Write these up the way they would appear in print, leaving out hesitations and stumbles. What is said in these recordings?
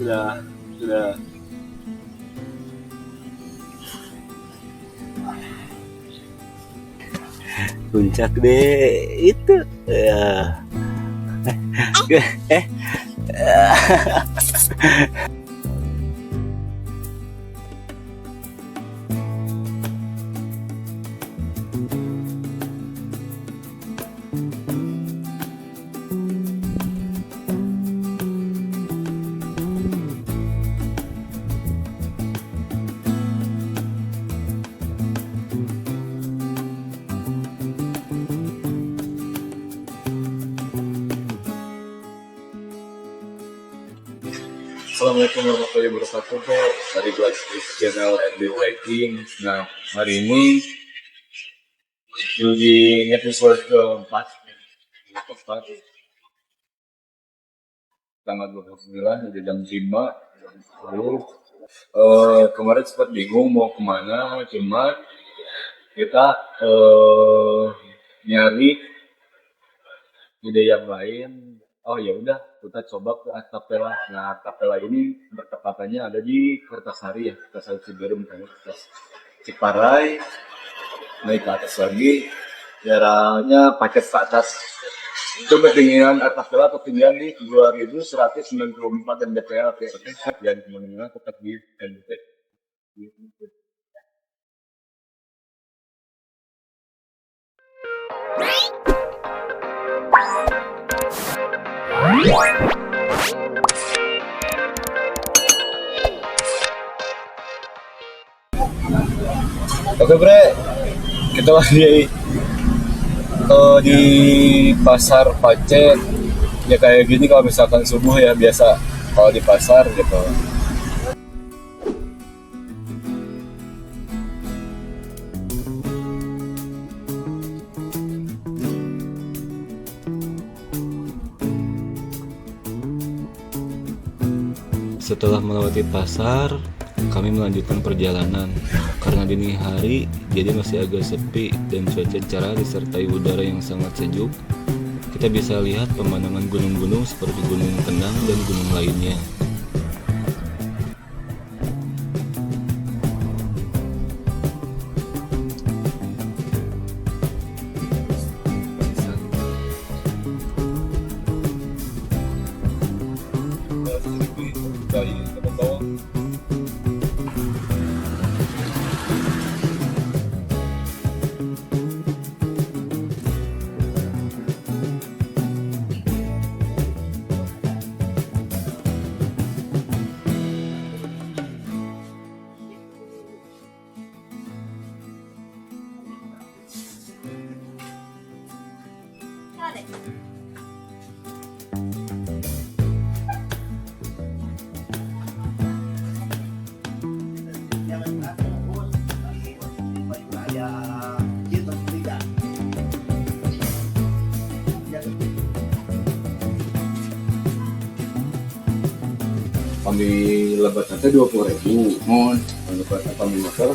sudah puncak deh itu ya. eh Assalamualaikum warahmatullahi wabarakatuh. Dari channel NB Hiking. Nah, hari ini di episode keempat, tanggal 29 di jam 5. Lalu kemarin sempat bingung mau kemana, cuma kita nyari ide yang lain. Oh ya udah, kita coba ke Artapela. Nah, Artapela ini bertepatannya ada di Kertasari ya, Kertasari Ciberem, Kertas Ciparai, naik ke atas lagi, jaraknya paket ke atas. Itu ketinggian Artapela ketinggian di 2194 mdpl. Dan kemana-mana tetap di NBT. Oke bre, kita lagi di pasar Pacet. Ya kayak gini kalau misalkan subuh ya biasa kalau di pasar gitu. Setelah melewati pasar, kami melanjutkan perjalanan. Karena dini hari, jadi masih agak sepi dan cuaca cerah disertai udara yang sangat sejuk. Kita bisa lihat pemandangan gunung-gunung seperti Gunung Kenang dan gunung lainnya. Kami lebat nanti 20.000. Lebat kami motor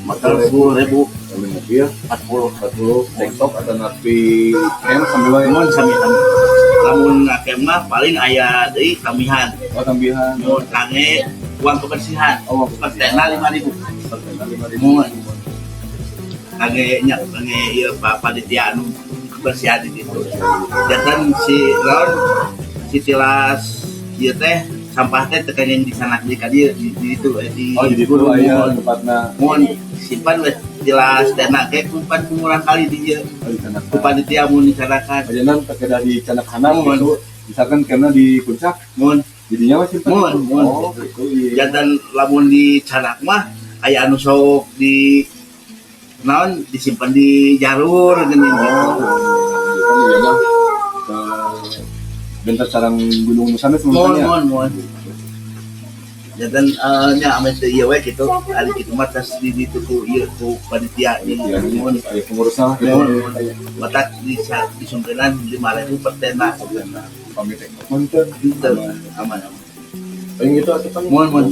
40.000, kami mobil 40 TikTok atau napi camp sambil lain. samihan. Lamun ngakem mah paling aya deui tambihan. Oh tambihan. Mun kange uang kebersihan. Oh Pertena 5.000. Mun kange nya kange ieu panitia anu kebersihan di ditu. Jatan si lawan si tilas ieu teh sampah teh tekan yang di sana di dieu di itu di guru aya tempatna. Mun simpan weh jelas dana ge kumpan kumurang kali di ieu. Ku panitia mun dicanakan. Ajenan takeda di canak kanan gitu. Misalkan karena di puncak Mun jadinya mah simpen. mun Oh, gitu. Iya. jantan lamun di canak mah aya anu sok di naon disimpan di jalur geuning gitu. Iya mah. Bentar sarang gunung Nusana semuanya. Mun jantan nya ame teu ieu we kitu ari kitu mah tes di ditu ku ieu ku panitia di Iya, mun aya pengurusna gitu. matak disungkeunnan 5.000 per tenda. Pamit mantep Gitu aman. paling gitu atuh kan. Mun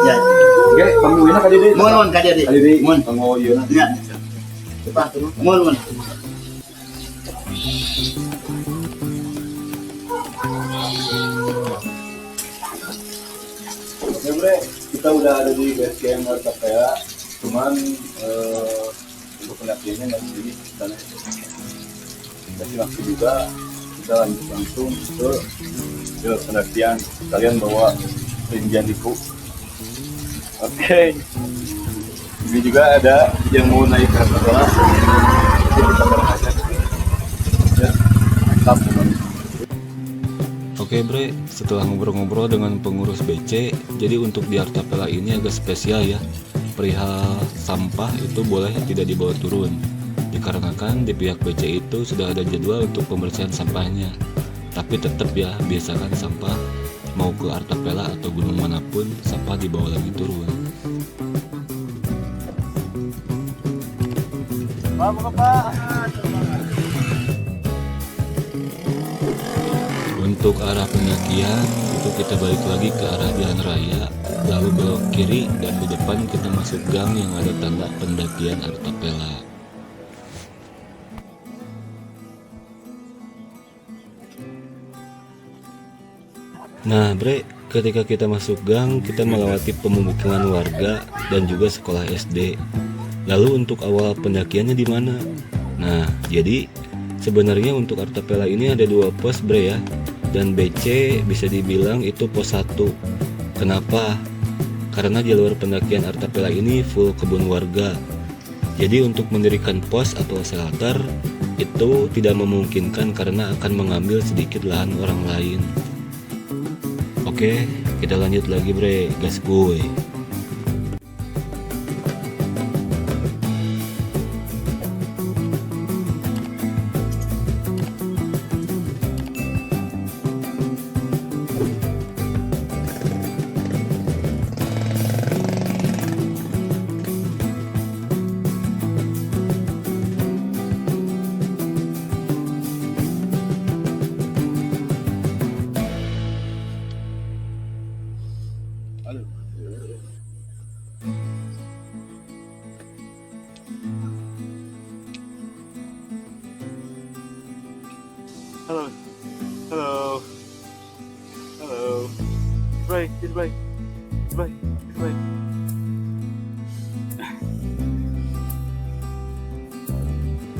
ya Oke, kami wina ka deui. mun ka dia Ka deui. mun Kanggo ieu na. ya Cepat tuh. mun Oke bre, kita udah ada di base camp Artapela, cuman untuk pendakiannya nggak sendiri sana. Jadi langsung juga kita lanjut langsung ke pendakian. Kalian bawa rinjan iku. Oke. Ini juga ada yang mau naik ke Artapela. Jadi kita bareng aja. Ya, mantap. Oke bre, setelah ngobrol-ngobrol dengan pengurus BC, jadi untuk di Artapela ini agak spesial ya. Perihal sampah itu boleh tidak dibawa turun, dikarenakan di pihak BC itu sudah ada jadwal untuk pembersihan sampahnya. Tapi tetap ya, biasakan sampah mau ke Artapela atau gunung manapun, sampah dibawa lagi turun. Untuk arah pendakian itu kita balik lagi ke arah jalan raya, lalu belok kiri dan di depan kita masuk gang yang ada tanda pendakian Artapela. Nah bre, ketika kita masuk gang kita melewati pemukiman warga dan juga sekolah SD. Lalu untuk awal pendakiannya di mana? Nah jadi sebenarnya untuk Artapela ini ada 2 pos bre ya. Dan BC bisa dibilang itu pos 1. Kenapa? Karena jalur pendakian Artapela ini full kebun warga. Jadi untuk mendirikan pos atau shelter itu tidak memungkinkan karena akan mengambil sedikit lahan orang lain. Oke, kita lanjut lagi bre, gas gue. Halo, halo, halo. Baik, baik, baik, baik.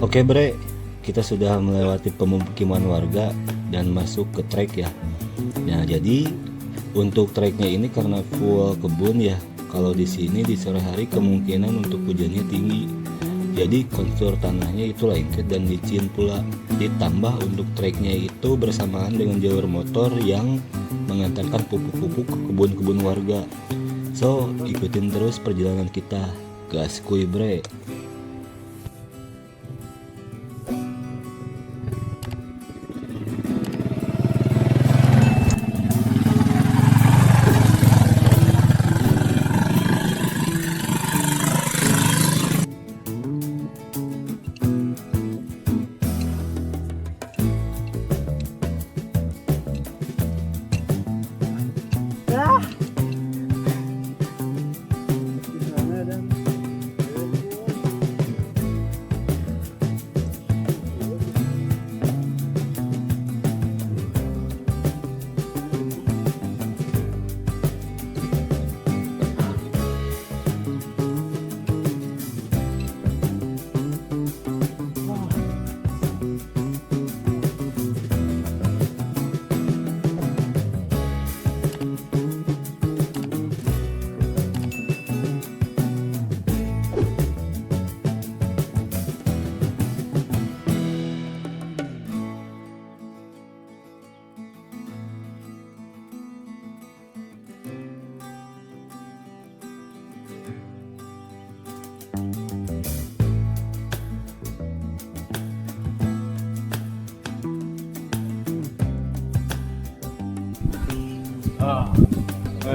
Oke bre, kita sudah melewati pemukiman warga dan masuk ke trek ya. Nah jadi untuk treknya ini karena full kebun ya. Kalau di sini di sore hari kemungkinan untuk hujannya tinggi. Jadi kontur tanahnya itu lengket dan licin pula. Ditambah untuk treknya itu bersamaan dengan jalur motor yang mengantarkan pupuk-pupuk ke kebun-kebun warga. So ikutin terus perjalanan kita. Gas kuy bre.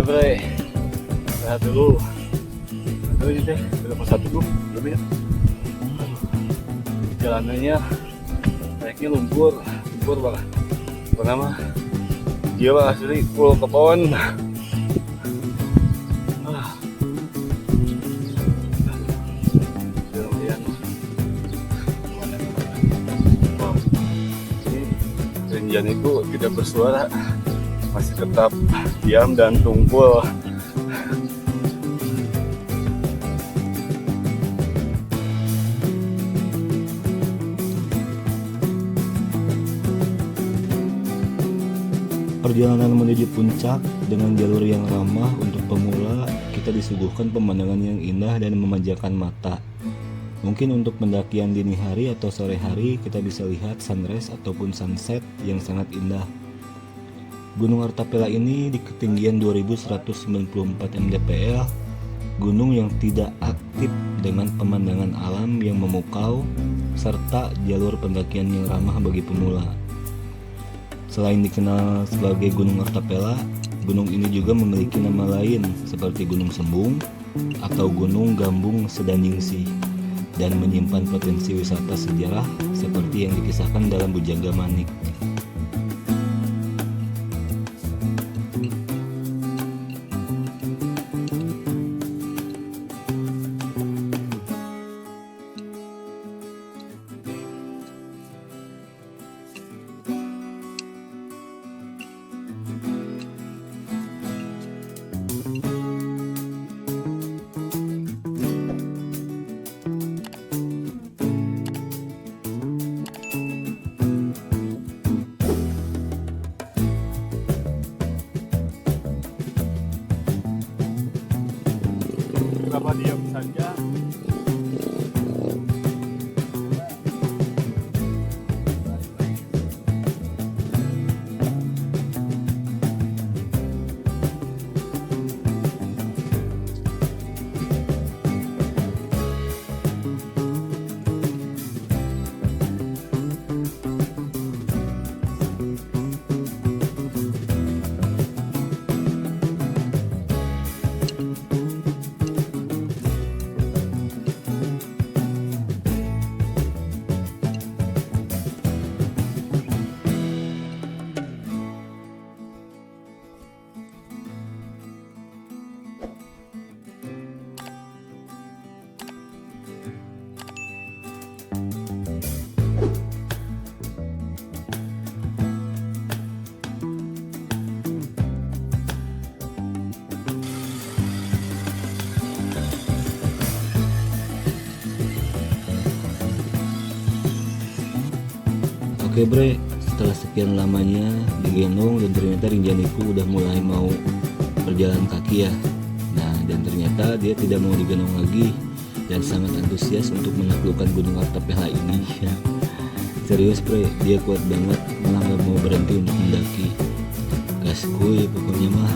Bre, lihat dulu. Aduh ini teh, berapa satu tuh? Lebih ya. Jalanannya naiknya lumpur banget. Pertama, dia mah asli full kebon. Lumayan. Rinjan itu tidak bersuara, masih tetap diam dan tumpul perjalanan menuju puncak dengan jalur yang ramah untuk pemula, kita disuguhkan pemandangan yang indah dan memanjakan mata. Mungkin untuk pendakian dini hari atau sore hari kita bisa lihat sunrise ataupun sunset yang sangat indah. Gunung Artapela ini di ketinggian 2194 mdpl, gunung yang tidak aktif dengan pemandangan alam yang memukau, serta jalur pendakian yang ramah bagi pemula. Selain dikenal sebagai Gunung Artapela, gunung ini juga memiliki nama lain seperti Gunung Sembung atau Gunung Gambung Sedanjingsi dan menyimpan potensi wisata sejarah seperti yang dikisahkan dalam Bujangga Manik. Kenapa diam saja? Oke bre, setelah sekian lamanya digendong dan ternyata Rinjaniku udah mulai mau berjalan kaki ya. Nah, dan ternyata dia tidak mau digendong lagi dan sangat antusias untuk menaklukkan Gunung Artapela ini ya. Serius bre, dia kuat banget, malah gak mau berhenti untuk mendaki. Gaskuy pokoknya mah.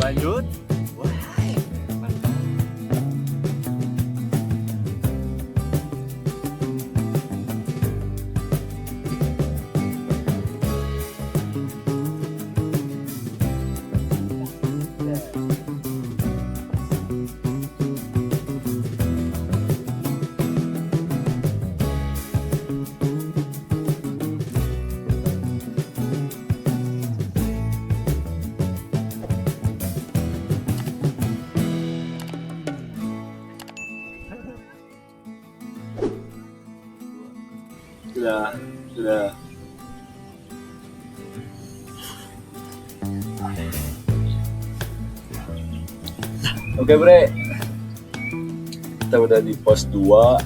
Lanjut. sudah. Oke bre, kita udah di pos 2,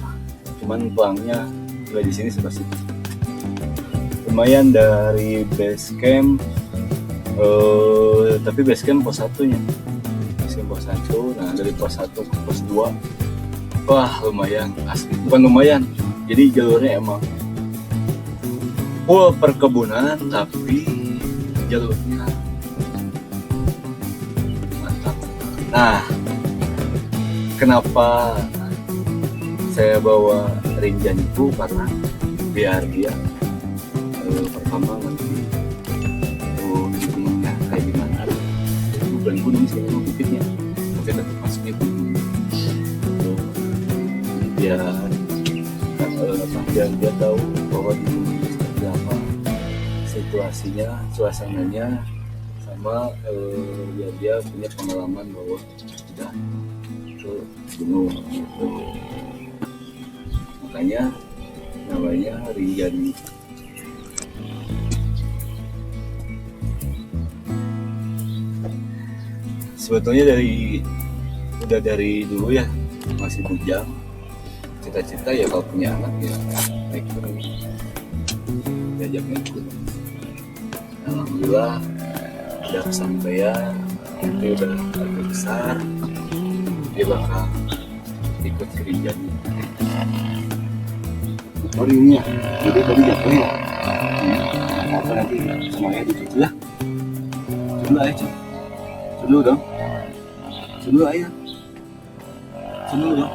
cuman pelangnya udah di sini sebelah situ. Lumayan dari base camp, tapi base camp pos 1 nya, base camp pos 1. Nah dari pos 1 ke pos 2, wah lumayan, asli bukan lumayan. Jadi jalurnya emang full perkebunan, tapi jalurnya mantap. Nah, kenapa saya bawa Rinjan itu karena biar dia pertama nanti gunungnya kayak gimana, bukan gunung sih, memang bukitnya, bukit tetap masuknya gunung. Biar dia tahu bahwa di gunung itu seperti apa situasinya, suasananya, sama biar dia punya pengalaman bahwa sudah ke gunung gitu. Makanya namanya Rinjani. Sebetulnya udah dari dulu ya masih bujang, cita-cita ya kalau punya anak ya naik gunung, diajak naik gunung. Alhamdulillah udah kesampaian, ini udah agak besar, dia bakal ikut ke Rinjani. Oh ini ya, jadi tadi jatuh ya. Apa nanti semuanya ditutup lah. Dulu aja, dulu dong, dulu aja, dulu dong.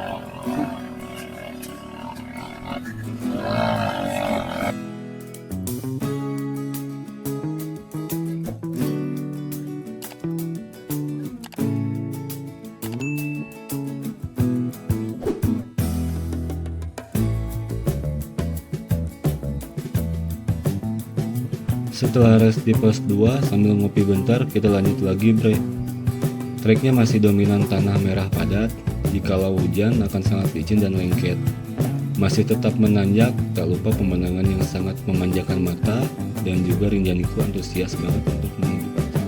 Setelah rest di pos 2 sambil ngopi bentar, kita lanjut lagi bre. Treknya masih dominan tanah merah padat, jikalau hujan akan sangat licin dan lengket. Masih tetap menanjak, tak lupa pemandangan yang sangat memanjakan mata, dan juga Rinjaniku antusias banget untuk menuju pantai.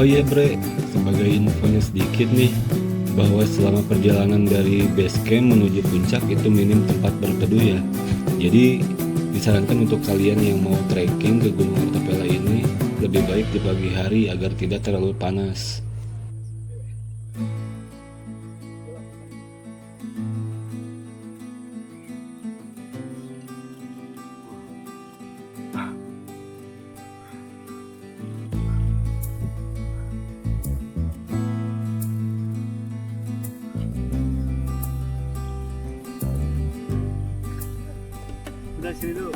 Oh iya bre, sebagai infonya sedikit nih, bahwa selama perjalanan dari base camp menuju puncak itu minim tempat berteduh ya. Jadi disarankan untuk kalian yang mau trekking ke Gunung Artapela ini lebih baik di pagi hari agar tidak terlalu panas. Udah sini dulu.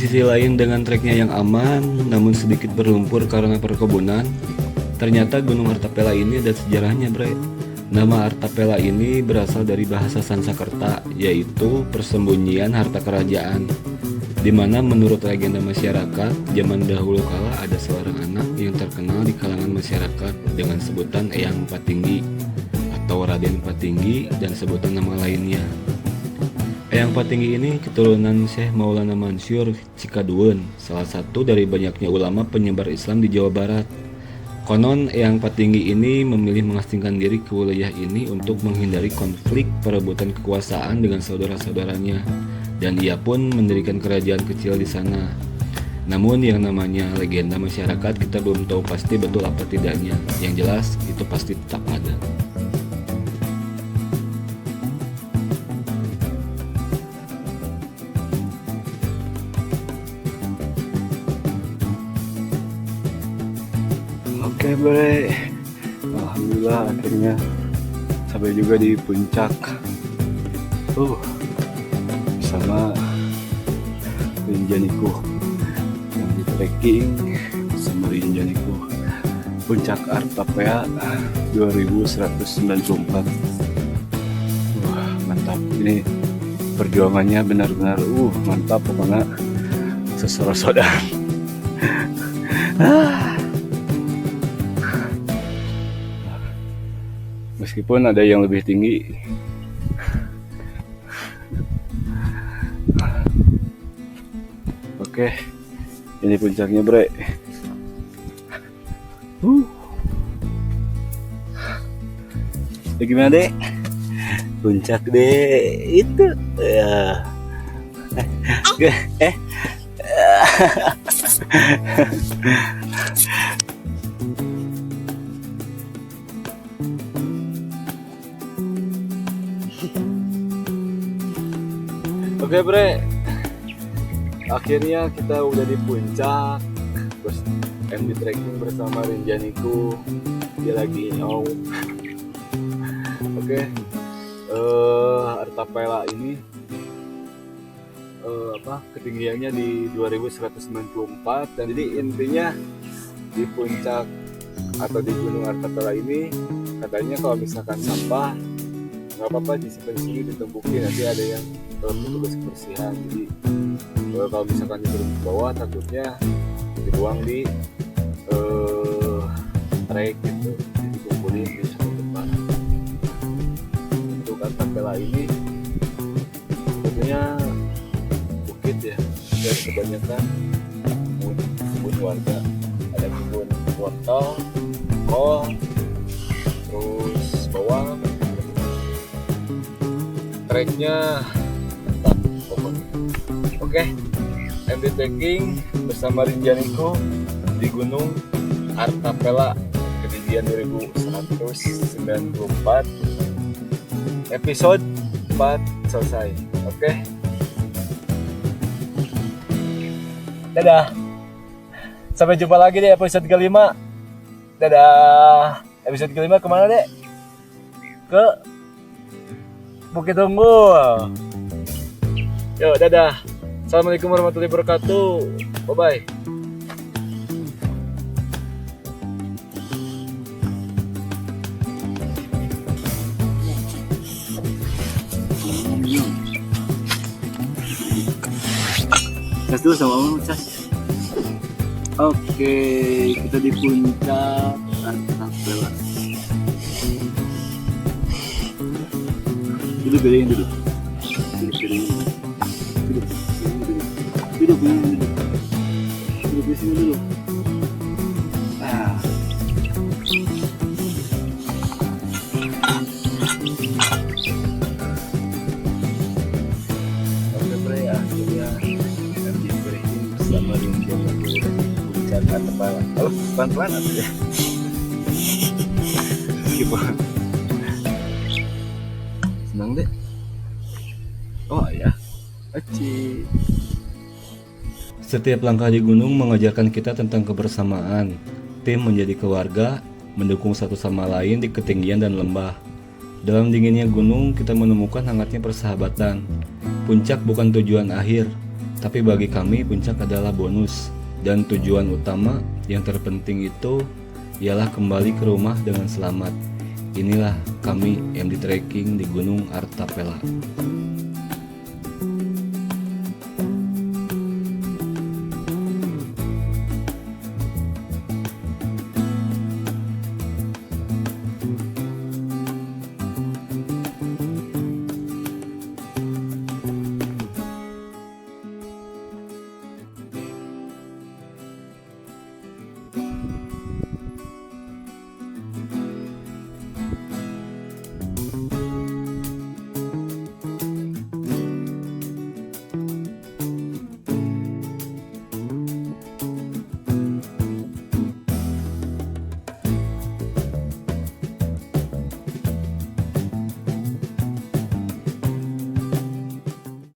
sisi lain dengan treknya yang aman namun sedikit berlumpur karena perkebunan, ternyata Gunung Artapela ini ada sejarahnya, bre. Nama Artapela ini berasal dari bahasa Sanskerta, yaitu persembunyian harta kerajaan, di mana menurut legenda masyarakat, zaman dahulu kala ada seorang anak yang terkenal di kalangan masyarakat dengan sebutan Eyang Patinggi atau Raden Patinggi dan sebutan nama lainnya. Eyang Patinggi ini keturunan Syekh Maulana Mansur Cikaduun, salah satu dari banyaknya ulama penyebar Islam di Jawa Barat. Konon Eyang Patinggi ini memilih mengasingkan diri ke wilayah ini untuk menghindari konflik perebutan kekuasaan dengan saudara-saudaranya, dan ia pun mendirikan kerajaan kecil di sana. Namun yang namanya legenda masyarakat kita belum tahu pasti betul apa tidaknya. Yang jelas itu pasti tetap ada. Oke bre, alhamdulillah akhirnya sampai juga di puncak. Bersama Rinjaniku yang di trekking bersama Rinjaniku puncak Artapela 2194. Wah mantap, ini perjuangannya benar-benar mantap pokoknya, sesorot-sodan. Meskipun ada yang lebih tinggi. Oke, ini puncaknya bre. Ya, gimana dek? Puncak deh itu ya. Oke bre, akhirnya kita udah di puncak. Terus MD trekking bersama Rinjaniku, dia lagi nyaw. Oke, Artapela ini ketinggiannya di 2194, dan jadi intinya di puncak atau di Gunung Artapela ini katanya kalau misalkan sampah nggak apa-apa disimpan sini, ditumpukin, nanti ada yang petugas kebersihan. Jadi kalau misalkan diturun ke bawah takutnya dibuang di trek gitu, dikumpulin di satu tempat. Untuk Artapela ini sebenarnya bukit ya, dan kebanyakan kebun warga, ada kebun wortel, kol, terus bawang. Treknya mantap pokoknya. Oke, MD trekking bersama Rinjaniku di Gunung Artapela ketinggian 2194. Episode 4 selesai. Oke. Dadah. Sampai jumpa lagi di episode kelima. Dadah. Episode kelima kemana dek? Ke Bukit Unggul. Yo, dadah. Assalamualaikum warahmatullahi wabarakatuh. Bye-bye. Cas dulu sama Om Cas. Oke, kita di puncak Artapela. Duduk piring duduk. Duduk di sini dulu. Oke bre, akhirnya MD trekking bersama Rinjaniku puncak Artapela. Pelan-pelan aja ya. Gimana? Senang deh. Oh ya, Aci. Setiap langkah di gunung mengajarkan kita tentang kebersamaan, tim menjadi keluarga, mendukung satu sama lain di ketinggian dan lembah. Dalam dinginnya gunung, kita menemukan hangatnya persahabatan. Puncak bukan tujuan akhir, Tapi bagi kami puncak adalah bonus, dan tujuan utama yang terpenting itu ialah kembali ke rumah dengan selamat. Inilah kami yang di trekking di Gunung Artapela.